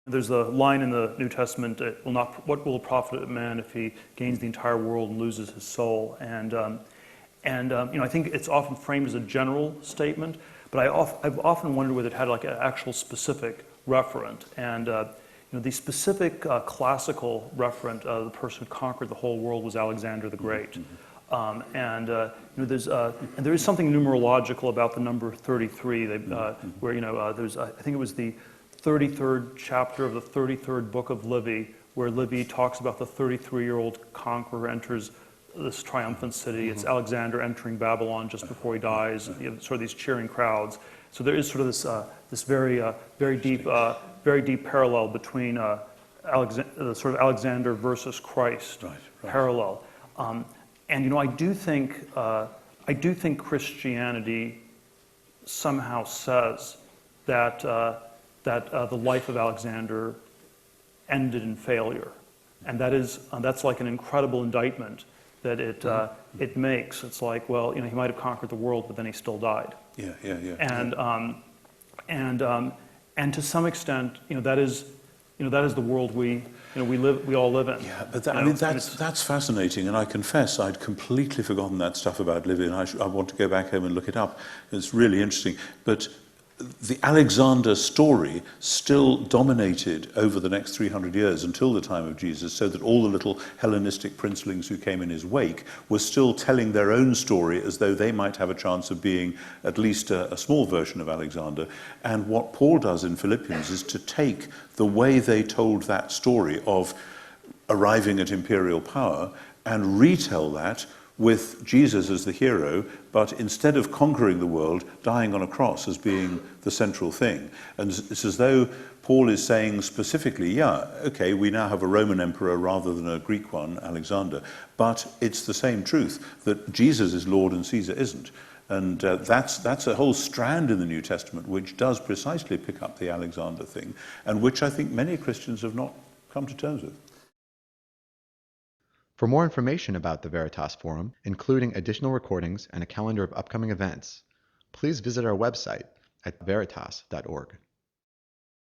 There's a line in the New Testament, what will it profit a man if he gains the entire world and loses his soul? And I think it's often framed as a general statement, but I've often wondered whether it had like an actual specific referent. And the specific classical referent, the person who conquered the whole world was Alexander the Great. There is something numerological about the number 33, where there's, I think it was the 33rd chapter of the 33rd book of Livy, where Livy talks about the 33-year-old conqueror enters this triumphant city. It's Alexander entering Babylon just before he dies. You have sort of these cheering crowds. So there is sort of this very deep parallel between sort of Alexander versus Christ parallel. And I do think Christianity somehow says that the life of Alexander ended in failure, and that's like an incredible indictment that it makes. It's like, well, he might have conquered the world, but then he still died. Yeah. And to some extent, that is the world we all live in. Yeah, but that's fascinating, and I confess I'd completely forgotten that stuff about Livy, and I want to go back home and look it up. It's really interesting. But the Alexander story still dominated over the next 300 years until the time of Jesus, so that all the little Hellenistic princelings who came in his wake were still telling their own story as though they might have a chance of being at least a small version of Alexander. And what Paul does in Philippians is to take the way they told that story of arriving at imperial power and retell that with Jesus as the hero, but instead of conquering the world, dying on a cross as being the central thing. And it's as though Paul is saying specifically, yeah, okay, we now have a Roman emperor rather than a Greek one, Alexander, but it's the same truth, that Jesus is Lord and Caesar isn't. And that's a whole strand in the New Testament which does precisely pick up the Alexander thing, and which I think many Christians have not come to terms with. For more information about the Veritas Forum, including additional recordings and a calendar of upcoming events, please visit our website at veritas.org.